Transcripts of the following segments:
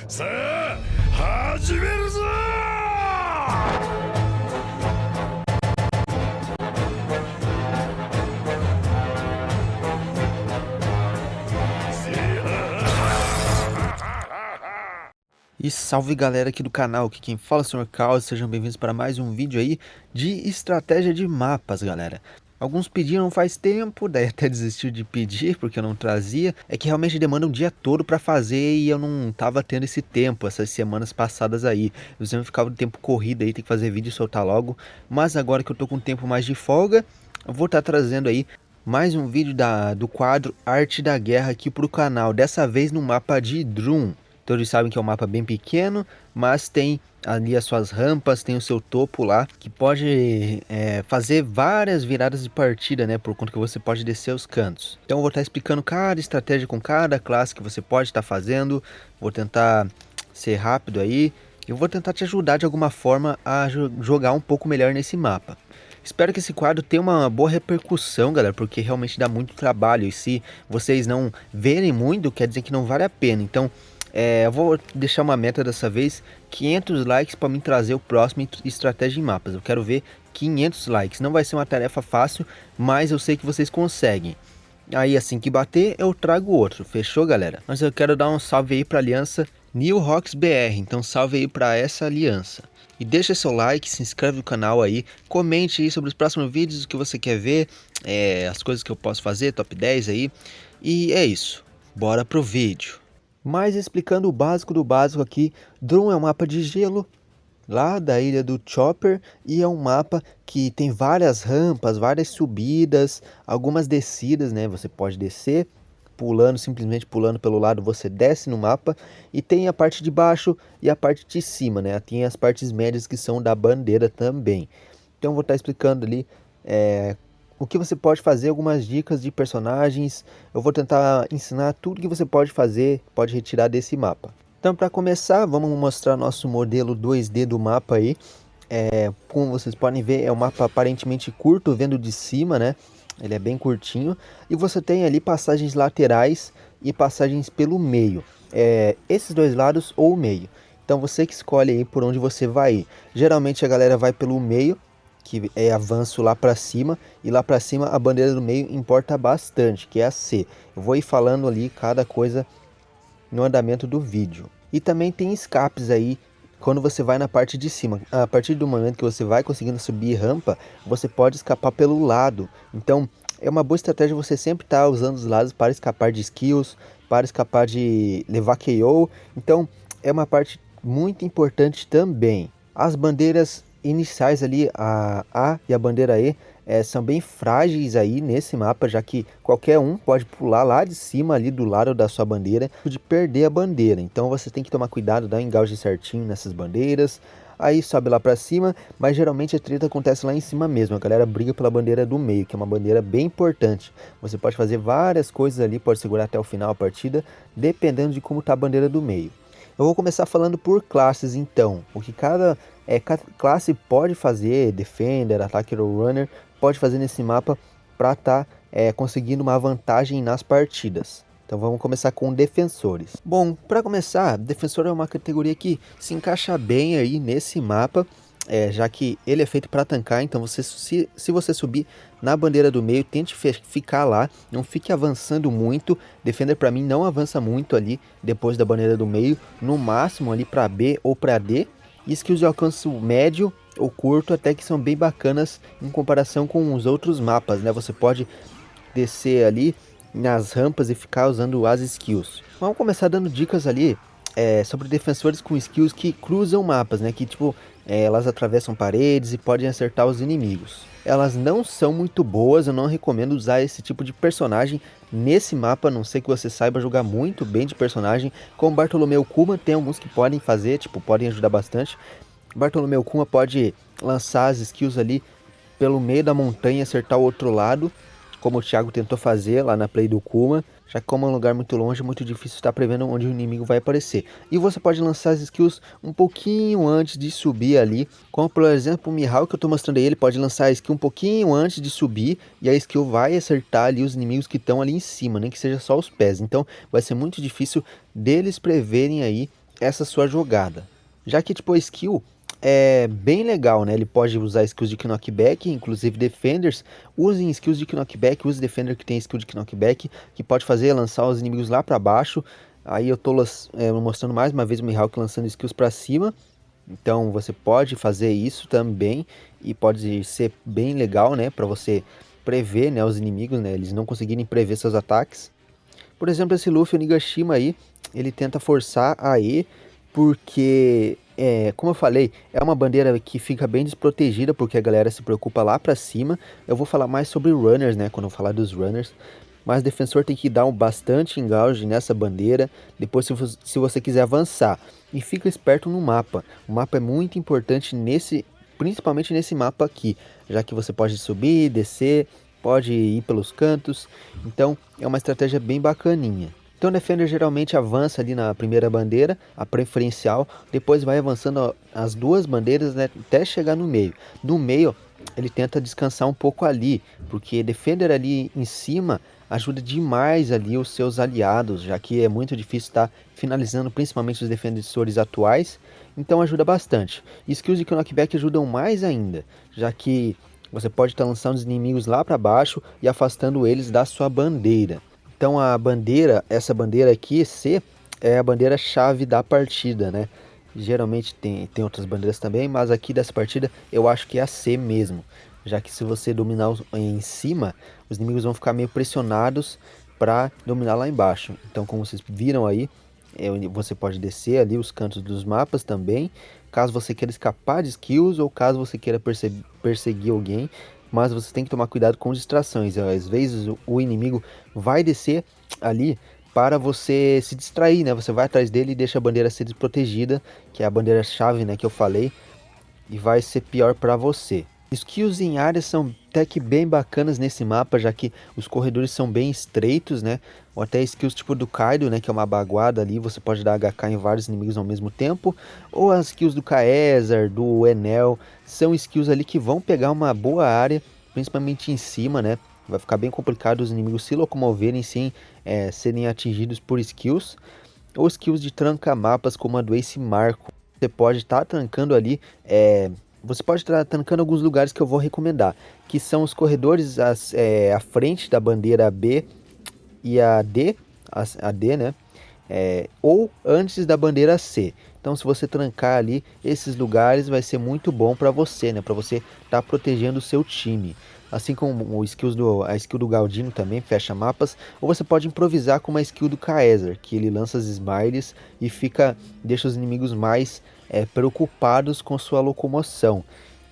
さあ始めるぞ。E salve galera aqui do canal, aqui quem fala é o Sr. Caos, sejam bem-vindos para mais um vídeo aí de estratégia de mapas, galera. Alguns pediram faz tempo, daí até desistiu de pedir porque eu não trazia. É que realmente demanda um dia todo para fazer e eu não tava tendo esse tempo essas semanas passadas aí. Eu sempre ficava no tempo corrido aí, tem que fazer vídeo e soltar logo. Mas agora que eu tô com um tempo mais de folga, eu vou estar trazendo aí mais um vídeo do quadro Arte da Guerra aqui pro canal. Dessa vez no mapa de Drum. Todos sabem que é um mapa bem pequeno, mas tem ali as suas rampas, tem o seu topo lá, que pode fazer várias viradas de partida, né? Por conta que você pode descer os cantos. Então eu vou estar explicando cada estratégia com cada classe que você pode estar fazendo. Vou tentar ser rápido aí. Eu vou tentar te ajudar de alguma forma a jogar um pouco melhor nesse mapa. Espero que esse quadro tenha uma boa repercussão, galera, porque realmente dá muito trabalho. E se vocês não verem muito, quer dizer que não vale a pena. Então, eu vou deixar uma meta dessa vez, 500 likes para mim trazer o próximo estratégia em mapas. Eu quero ver 500 likes. Não vai ser uma tarefa fácil, mas eu sei que vocês conseguem. Aí assim que bater, eu trago outro. Fechou, galera? Mas eu quero dar um salve aí para a aliança New Rocks BR. Então salve aí para essa aliança. E deixa seu like, se inscreve no canal aí, comente aí sobre os próximos vídeos, o que você quer ver, as coisas que eu posso fazer, top 10 aí. E é isso. Bora pro vídeo. Mas explicando o básico do básico aqui, Drum é um mapa de gelo lá da ilha do Chopper e é um mapa que tem várias rampas, várias subidas, algumas descidas, né? Você pode descer pulando, simplesmente pulando pelo lado, você desce no mapa e tem a parte de baixo e a parte de cima, né? Tem as partes médias que são da bandeira também. Então eu vou estar explicando ali o que você pode fazer, algumas dicas de personagens. Eu vou tentar ensinar tudo que você pode fazer, pode retirar desse mapa. Então, para começar, vamos mostrar nosso modelo 2D do mapa aí. Como vocês podem ver, é um mapa aparentemente curto, vendo de cima, né? Ele é bem curtinho. E você tem ali passagens laterais e passagens pelo meio. Esses dois lados ou o meio. Então, você que escolhe aí por onde você vai ir. Geralmente a galera vai pelo meio, que é avanço lá para cima, e lá para cima a bandeira do meio importa bastante, que é a C. Eu vou ir falando ali cada coisa no andamento do vídeo. E também tem escapes aí quando você vai na parte de cima. A partir do momento que você vai conseguindo subir rampa, você pode escapar pelo lado. Então é uma boa estratégia você sempre estar usando os lados para escapar de skills, para escapar de levar KO. Então é uma parte muito importante também. As bandeiras iniciais ali, a A e a bandeira E, são bem frágeis aí nesse mapa, já que qualquer um pode pular lá de cima ali do lado da sua bandeira de perder a bandeira. Então você tem que tomar cuidado, dar um engauje certinho nessas bandeiras. Aí sobe lá pra cima, mas geralmente a treta acontece lá em cima mesmo. A galera briga pela bandeira do meio, que é uma bandeira bem importante. Você pode fazer várias coisas ali, pode segurar até o final a partida, dependendo de como tá a bandeira do meio. Eu vou começar falando por classes então, o que cada classe pode fazer, Defender, Attacker ou Runner, pode fazer nesse mapa para estar conseguindo uma vantagem nas partidas. Então vamos começar com defensores. Bom, para começar, defensor é uma categoria que se encaixa bem aí nesse mapa, já que ele é feito para tancar. Então se você subir na bandeira do meio, tente ficar lá, não fique avançando muito. Defender para mim não avança muito ali depois da bandeira do meio, no máximo ali para B ou para D. E skills de alcance médio ou curto até que são bem bacanas em comparação com os outros mapas, né? Você pode descer ali nas rampas e ficar usando as skills. Vamos começar dando dicas ali sobre defensores com skills que cruzam mapas, né? Que tipo, elas atravessam paredes e podem acertar os inimigos. Elas não são muito boas, eu não recomendo usar esse tipo de personagem nesse mapa, a não ser que você saiba jogar muito bem de personagem. Como Bartolomeu Kuma, tem alguns que podem fazer, tipo, podem ajudar bastante. Bartolomeu Kuma pode lançar as skills ali pelo meio da montanha e acertar o outro lado. como o Thiago tentou fazer lá na play do Kuma, já que como é um lugar muito longe, é muito difícil estar prevendo onde o inimigo vai aparecer. E você pode lançar as skills um pouquinho antes de subir ali, como por exemplo o Mihawk que eu estou mostrando aí, ele pode lançar a skill um pouquinho antes de subir, e a skill vai acertar ali os inimigos que estão ali em cima, nem que seja só os pés. Então vai ser muito difícil deles preverem aí essa sua jogada. Já que tipo a skill é bem legal, né? Ele pode usar skills de knockback, inclusive defenders. Usem skills de knockback, use defender que tem skill de knockback, que pode fazer lançar os inimigos lá para baixo. Aí eu tô mostrando mais uma vez o Mihawk lançando skills para cima. Então você pode fazer isso também e pode ser bem legal, né? Para você prever, né, os inimigos, né? Eles não conseguirem prever seus ataques. Por exemplo, esse Luffy Onigashima aí, ele tenta forçar a E, porque, como eu falei, é uma bandeira que fica bem desprotegida, porque a galera se preocupa lá pra cima. Eu vou falar mais sobre runners, né, quando eu falar dos runners. Mas o defensor tem que dar bastante engauge nessa bandeira, depois se você quiser avançar. E fica esperto no mapa. O mapa é muito importante principalmente nesse mapa aqui, já que você pode subir, descer, pode ir pelos cantos, então é uma estratégia bem bacaninha. Então o Defender geralmente avança ali na primeira bandeira, a preferencial, depois vai avançando as duas bandeiras, né, até chegar no meio. No meio ele tenta descansar um pouco ali, porque Defender ali em cima ajuda demais ali os seus aliados, já que é muito difícil estar finalizando principalmente os defensores atuais, então ajuda bastante. E skills de knockback ajudam mais ainda, já que você pode estar lançando os inimigos lá para baixo e afastando eles da sua bandeira. Então a bandeira, essa bandeira aqui, C, é a bandeira chave da partida, né? Geralmente tem outras bandeiras também, mas aqui dessa partida eu acho que é a C mesmo. Já que se você dominar em cima, os inimigos vão ficar meio pressionados para dominar lá embaixo. Então como vocês viram aí, você pode descer ali os cantos dos mapas também, caso você queira escapar de skills ou caso você queira perseguir alguém, mas você tem que tomar cuidado com distrações. Às vezes o inimigo vai descer ali para você se distrair, né? Você vai atrás dele e deixa a bandeira ser desprotegida, que é a bandeira chave, né, que eu falei, e vai ser pior para você. Skills em área são até que bem bacanas nesse mapa, já que os corredores são bem estreitos, né? Ou até skills tipo do Kaido, né? Que é uma baguada ali, você pode dar HK em vários inimigos ao mesmo tempo. Ou as skills do Caesar, do Enel, são skills ali que vão pegar uma boa área, principalmente em cima, né? Vai ficar bem complicado os inimigos se locomoverem sem serem atingidos por skills. Ou skills de tranca-mapas como a do Ace Marco. Você pode estar trancando ali você pode estar tancando alguns lugares que eu vou recomendar, que são os corredores à frente da bandeira B e a D, né? Ou antes da bandeira C. Então, se você trancar ali esses lugares, vai ser muito bom para você, né? Para você estar protegendo o seu time. Assim como a skill do Galdino também fecha mapas, ou você pode improvisar com uma skill do Caesar, que ele lança as smiles e deixa os inimigos mais preocupados com sua locomoção.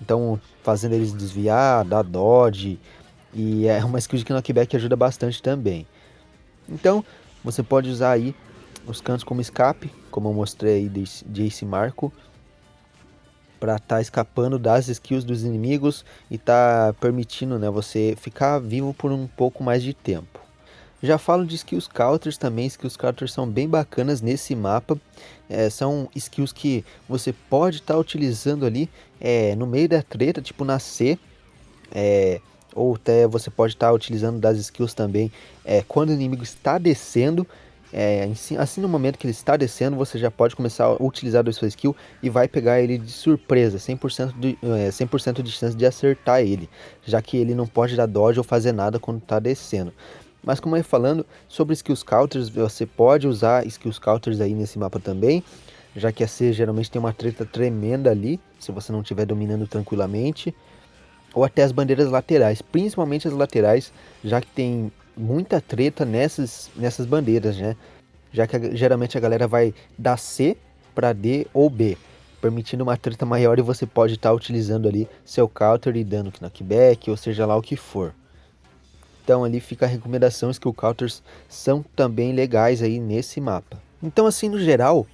Então, fazendo eles desviar, dar dodge, e é uma skill de knockback que ajuda bastante também. Então, você pode usar aí os cantos como escape, como eu mostrei aí de Ace Marco, para estar escapando das skills dos inimigos e permitindo, né, você ficar vivo por um pouco mais de tempo. Já falo de skills counters também, skills counters são bem bacanas nesse mapa, são skills que você pode estar utilizando ali no meio da treta, tipo na C, ou até você pode estar utilizando das skills também quando o inimigo está descendo. Assim no momento que ele está descendo, você já pode começar a utilizar a sua skill e vai pegar ele de surpresa, 100% de chance de acertar ele, já que ele não pode dar dodge ou fazer nada quando está descendo. Mas como eu ia falando sobre skills counters, você pode usar skills counters aí nesse mapa também, já que a C geralmente tem uma treta tremenda ali, se você não estiver dominando tranquilamente, ou até as bandeiras laterais, principalmente as laterais, já que tem muita treta nessas bandeiras, né? Já que geralmente a galera vai da C para D ou B, permitindo uma treta maior e você pode estar utilizando ali seu counter e dando knockback, ou seja lá o que for. Então ali fica a recomendação, skill counters são também legais aí nesse mapa. Então assim no geral,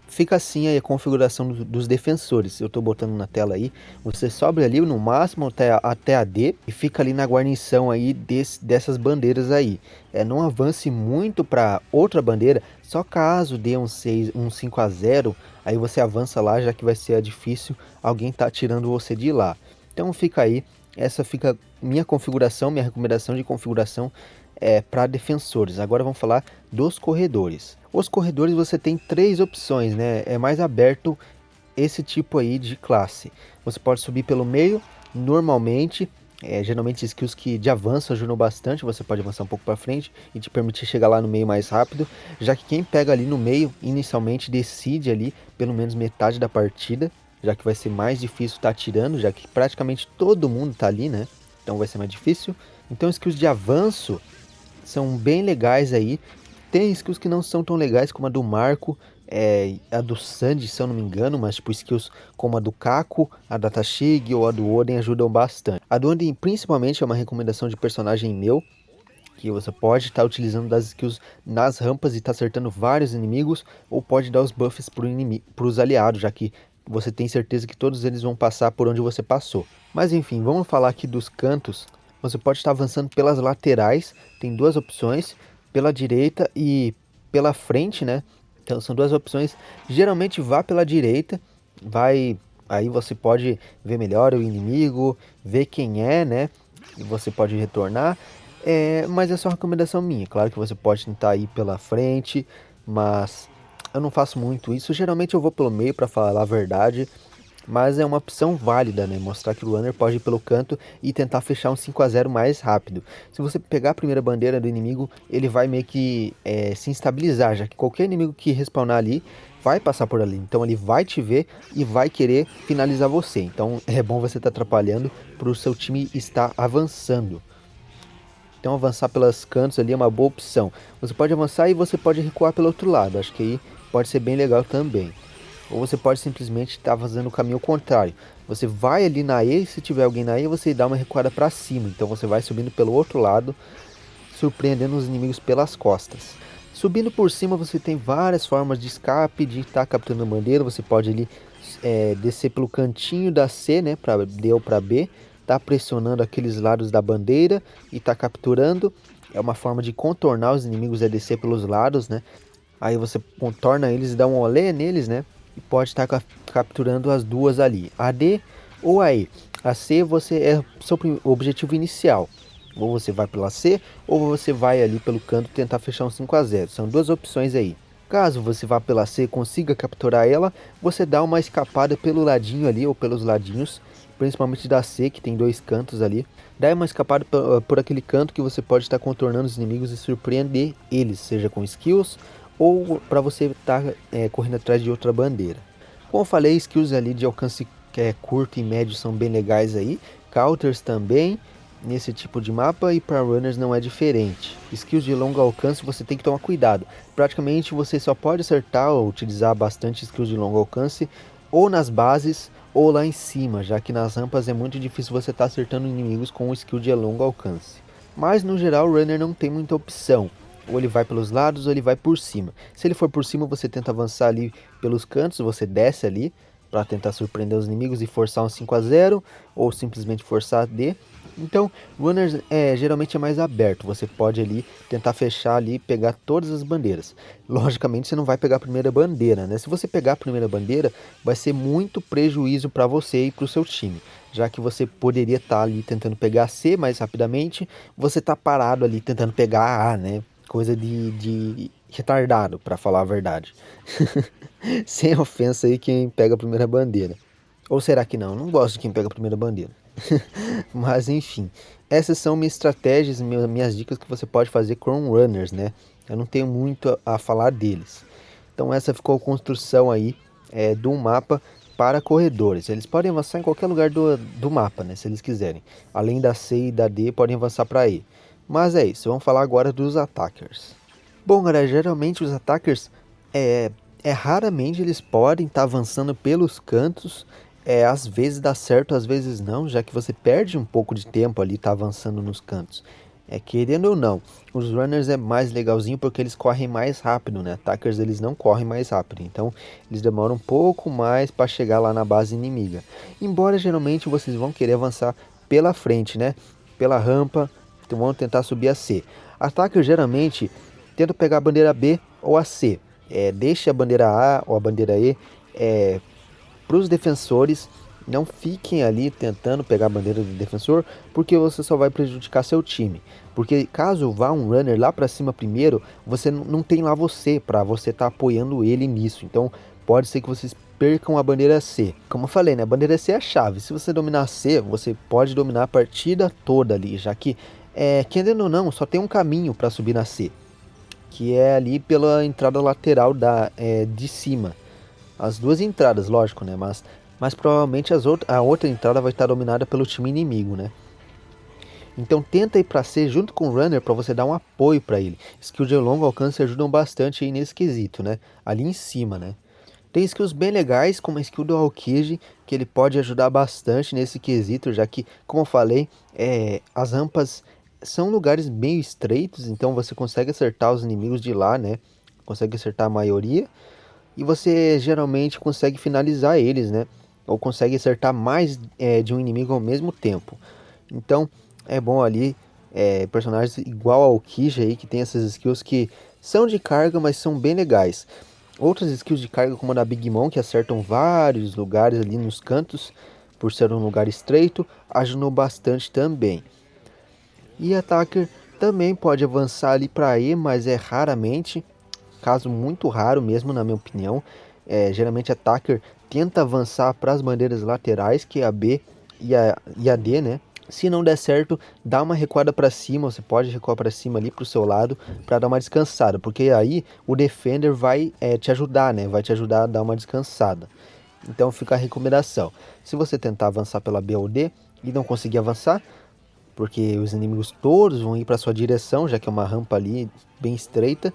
fica assim aí a configuração dos defensores. Eu tô botando na tela aí. Você sobe ali no máximo até a D e fica ali na guarnição aí dessas bandeiras aí. Não avance muito para outra bandeira, só caso dê um 5-0, aí você avança lá, já que vai ser difícil alguém tá tirando você de lá. Então fica aí, essa fica minha configuração, minha recomendação de configuração para defensores. Agora vamos falar dos corredores. Os corredores você tem 3 opções, né? É mais aberto esse tipo aí de classe. Você pode subir pelo meio, normalmente, geralmente skills que de avanço ajudam bastante. Você pode avançar um pouco para frente e te permitir chegar lá no meio mais rápido, já que quem pega ali no meio, inicialmente decide ali pelo menos metade da partida, já que vai ser mais difícil estar atirando, já que praticamente todo mundo tá ali, né? Então vai ser mais difícil. Então skills de avanço são bem legais aí. Tem skills que não são tão legais, como a do Marco, a do Sandy, se eu não me engano, mas tipo skills como a do Kako, a da Tashig ou a do Oden ajudam bastante. A do Oden principalmente é uma recomendação de personagem meu, que você pode estar utilizando das skills nas rampas e estar acertando vários inimigos, ou pode dar os buffs para os aliados, já que você tem certeza que todos eles vão passar por onde você passou. Mas enfim, vamos falar aqui dos cantos. Você pode estar avançando pelas laterais, tem 2 opções, pela direita e pela frente, né? Então são 2 opções. Geralmente vá pela direita, aí você pode ver melhor o inimigo, ver quem é, né? E você pode retornar. Mas é só uma recomendação minha. Claro que você pode tentar ir pela frente, mas eu não faço muito isso. Geralmente eu vou pelo meio, para falar a verdade. Mas é uma opção válida, né? Mostrar que o runner pode ir pelo canto e tentar fechar um 5-0 mais rápido. Se você pegar a primeira bandeira do inimigo, ele vai meio que se instabilizar, já que qualquer inimigo que respawnar ali vai passar por ali. Então ele vai te ver e vai querer finalizar você. Então é bom você estar atrapalhando para o seu time estar avançando. Então avançar pelos cantos ali é uma boa opção. Você pode avançar e você pode recuar pelo outro lado. Acho que aí pode ser bem legal também. Ou você pode simplesmente estar fazendo o caminho contrário. Você vai ali na E, e se tiver alguém na E, você dá uma recuada para cima. Então você vai subindo pelo outro lado, surpreendendo os inimigos pelas costas. Subindo por cima você tem várias formas de escape, de estar capturando bandeira. Você pode ali descer pelo cantinho da C, né, para D ou para B. Tá pressionando aqueles lados da bandeira e tá capturando. É uma forma de contornar os inimigos, é descer pelos lados, né. Aí você contorna eles e dá um olé neles, né. E pode estar capturando as duas ali, a D ou a E. A C você é seu objetivo inicial. Ou você vai pela C, ou você vai ali pelo canto tentar fechar um 5-0. São 2 opções aí. Caso você vá pela C e consiga capturar ela, você dá uma escapada pelo ladinho ali, ou pelos ladinhos, principalmente da C, que tem 2 cantos ali. Dá uma escapada por aquele canto que você pode estar contornando os inimigos e surpreender eles, seja com skills, ou para você estar correndo atrás de outra bandeira. Como eu falei, skills ali de alcance curto e médio são bem legais aí, counters também nesse tipo de mapa, e para runners não é diferente. Skills de longo alcance você tem que tomar cuidado, praticamente você só pode acertar ou utilizar bastante skills de longo alcance ou nas bases ou lá em cima, já que nas rampas é muito difícil você estar acertando inimigos com um skill de longo alcance. Mas no geral o runner não tem muita opção. Ou ele vai pelos lados ou ele vai por cima. Se ele for por cima, você tenta avançar ali pelos cantos, você desce ali para tentar surpreender os inimigos e forçar um 5-0, ou simplesmente forçar a D. Então, runners geralmente é mais aberto, você pode ali tentar fechar ali e pegar todas as bandeiras. Logicamente você não vai pegar a primeira bandeira, né? Se você pegar a primeira bandeira, vai ser muito prejuízo para você e para o seu time. Já que você poderia estar ali tentando pegar a C mais rapidamente, você está parado ali tentando pegar a A, né? Coisa de retardado, para falar a verdade. Sem ofensa aí quem pega a primeira bandeira. Ou será que não? Não gosto de quem pega a primeira bandeira. Mas enfim, essas são minhas estratégias, minhas dicas que você pode fazer com runners, né? Eu não tenho muito a falar deles. Então essa ficou a construção aí do mapa para corredores. Eles podem avançar em qualquer lugar do mapa, né? Se eles quiserem. Além da C e da D, podem avançar para E. Mas é isso, vamos falar agora dos attackers. Bom, galera, geralmente os attackers raramente eles podem estar avançando pelos cantos. Às vezes dá certo, às vezes não, já que você perde um pouco de tempo ali avançando nos cantos. Querendo ou não, os runners é mais legalzinho porque eles correm mais rápido, né? Attackers eles não correm mais rápido, então eles demoram um pouco mais para chegar lá na base inimiga. Embora geralmente vocês vão querer avançar pela frente, né? Pela rampa, então vão tentar subir a C. Attackers geralmente tentam pegar a bandeira B ou a C. Deixe a bandeira A ou a bandeira E para os defensores. Não fiquem ali tentando pegar a bandeira do defensor, porque você só vai prejudicar seu time. Porque caso vá um runner lá para cima primeiro, você não tem lá você para você estar apoiando ele nisso. Então pode ser que vocês percam a bandeira C. Como eu falei, né? A bandeira C é a chave. Se você dominar a C, você pode dominar a partida toda ali, já que querendo ou não, só tem um caminho para subir na C, que é ali pela entrada lateral de cima. As duas entradas, lógico, né? Mas provavelmente a outra entrada vai estar dominada pelo time inimigo, né? Então tenta ir para C junto com o runner para você dar um apoio para ele. Skills de longo alcance ajudam bastante aí nesse quesito, né? Ali em cima, né? Tem skills bem legais, como a skill do Aokiji, que ele pode ajudar bastante nesse quesito, já que, como eu falei, as rampas são lugares meio estreitos, então você consegue acertar os inimigos de lá, né? Consegue acertar a maioria, e você geralmente consegue finalizar eles, né? Ou consegue acertar mais de um inimigo ao mesmo tempo. Então é bom ali personagens igual ao Kija aí, que tem essas skills que são de carga, mas são bem legais. Outras skills de carga como a da Big Mom, que acertam vários lugares ali nos cantos, por ser um lugar estreito, ajudou bastante também. E Attacker também pode avançar ali para E, mas é raramente, caso muito raro mesmo na minha opinião. Geralmente Attacker tenta avançar para as bandeiras laterais, que é a B e a D, né? Se não der certo, dá uma recuada para cima, você pode recuar para cima ali para o seu lado para dar uma descansada, porque aí o Defender vai te ajudar, né? Vai te ajudar a dar uma descansada. Então fica a recomendação. Se você tentar avançar pela B ou D e não conseguir avançar, porque os inimigos todos vão ir para sua direção, já que é uma rampa ali bem estreita,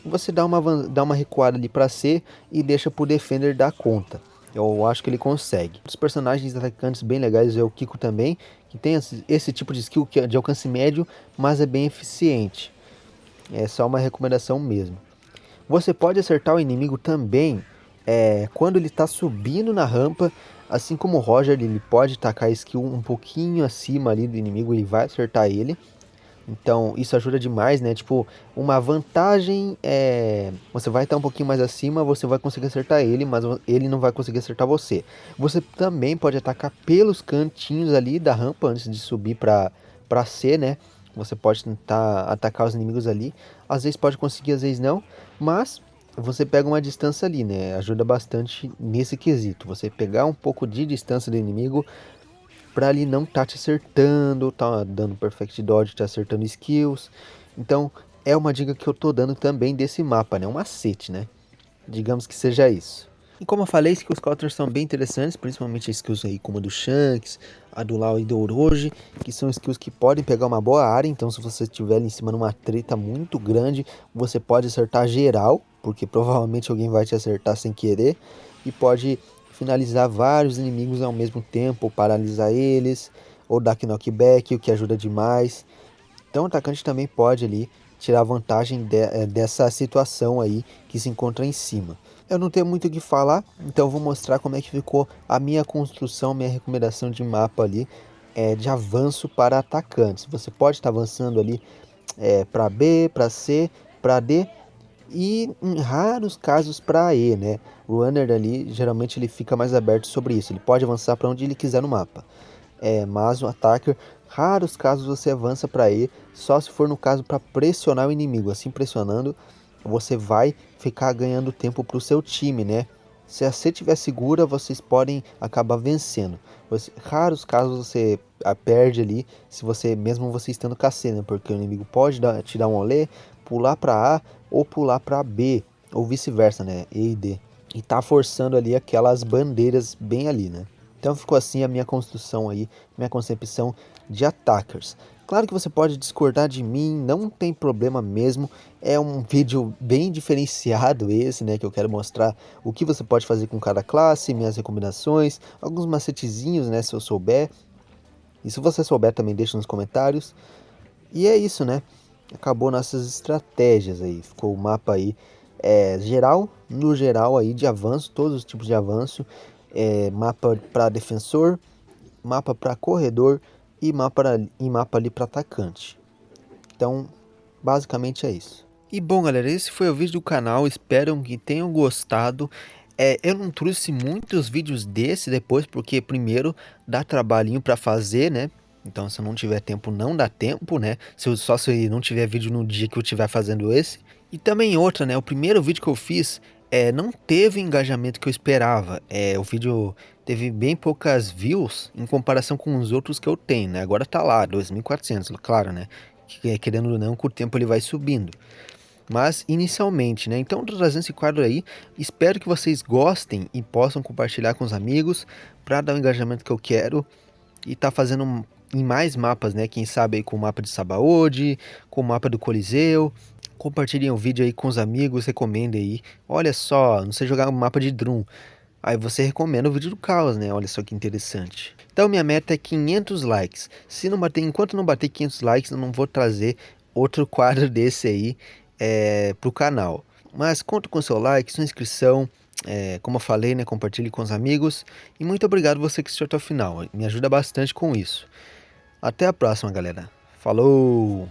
você dá uma recuada ali para C e deixa pro Defender dar conta. Eu acho que ele consegue. Os personagens atacantes bem legais é o Kiko também, que tem esse tipo de skill que é de alcance médio, mas é bem eficiente. É só uma recomendação mesmo. Você pode acertar o inimigo também quando ele está subindo na rampa, assim como o Roger, ele pode tacar a skill um pouquinho acima ali do inimigo e vai acertar ele. Então isso ajuda demais, né? Tipo, uma vantagem você vai estar um pouquinho mais acima, você vai conseguir acertar ele, mas ele não vai conseguir acertar você. Você também pode atacar pelos cantinhos ali da rampa antes de subir para C, né? Você pode tentar atacar os inimigos ali. Às vezes pode conseguir, às vezes não, mas você pega uma distância ali, né? Ajuda bastante nesse quesito. Você pegar um pouco de distância do inimigo para ele não tá te acertando, tá dando perfect dodge, tá acertando skills. Então é uma dica que eu tô dando também desse mapa, né? Um macete, né? Digamos que seja isso. E como eu falei, skills counters são bem interessantes, principalmente skills aí como a do Shanks, a do Lau e do Orochi, que são skills que podem pegar uma boa área. Então se você estiver ali em cima numa treta muito grande, você pode acertar geral, porque provavelmente alguém vai te acertar sem querer, e pode finalizar vários inimigos ao mesmo tempo, ou paralisar eles, ou dar knockback, o que ajuda demais. Então o atacante também pode ali tirar vantagem dessa situação aí que se encontra em cima. Eu não tenho muito o que falar, então eu vou mostrar como é que ficou a minha construção, minha recomendação de mapa ali, de avanço para atacantes. Você pode estar avançando ali para B, para C, para D e em raros casos para E, né? O runner ali, geralmente ele fica mais aberto sobre isso, ele pode avançar para onde ele quiser no mapa. Mas o attacker, raros casos você avança para E, só se for no caso para pressionar o inimigo. Assim pressionando, você vai ficar ganhando tempo para o seu time, né? Se a C estiver segura, vocês podem acabar vencendo. Raros casos você perde ali, se você mesmo você estando com a C, né? Porque o inimigo pode te dar um olé, pular para A ou pular para B, ou vice-versa, né? E e D. E tá forçando ali aquelas bandeiras bem ali, né? Então ficou assim a minha construção aí, minha concepção de attackers. Claro que você pode discordar de mim, não tem problema mesmo. É um vídeo bem diferenciado esse, né? Que eu quero mostrar o que você pode fazer com cada classe, minhas recomendações, alguns macetezinhos, né? Se eu souber. E se você souber também deixa nos comentários. E é isso, né? Acabou nossas estratégias aí. Ficou o mapa aí geral, no geral aí de avanço, todos os tipos de avanço. Mapa para defensor, mapa para corredor e mapa ali para atacante. Então, basicamente é isso. E bom, galera, esse foi o vídeo do canal, espero que tenham gostado. Eu não trouxe muitos vídeos desse depois, porque primeiro dá trabalhinho para fazer, né? Então se eu não tiver tempo, não dá tempo, né? Só se não tiver vídeo no dia que eu estiver fazendo esse. E também outra, né? O primeiro vídeo que eu fiz não teve o engajamento que eu esperava. O vídeo teve bem poucas views em comparação com os outros que eu tenho, né? Agora tá lá, 2.400, claro, né? Querendo ou não, com o tempo ele vai subindo. Mas inicialmente, né? Então tô trazendo esse quadro aí. Espero que vocês gostem e possam compartilhar com os amigos para dar o engajamento que eu quero e tá fazendo em mais mapas, né? Quem sabe aí com o mapa de Sabaody, com o mapa do Coliseu. Compartilhem o vídeo aí com os amigos, recomendem aí. Olha só, não sei jogar um mapa de Drum. Aí você recomenda o vídeo do Caos, né? Olha só que interessante. Então minha meta é 500 likes. Se não bater, enquanto não bater 500 likes, eu não vou trazer outro quadro desse aí pro canal. Mas conto com seu like, sua inscrição. Como eu falei, né? Compartilhe com os amigos. E muito obrigado você que assistiu até o final. Me ajuda bastante com isso. Até a próxima, galera. Falou!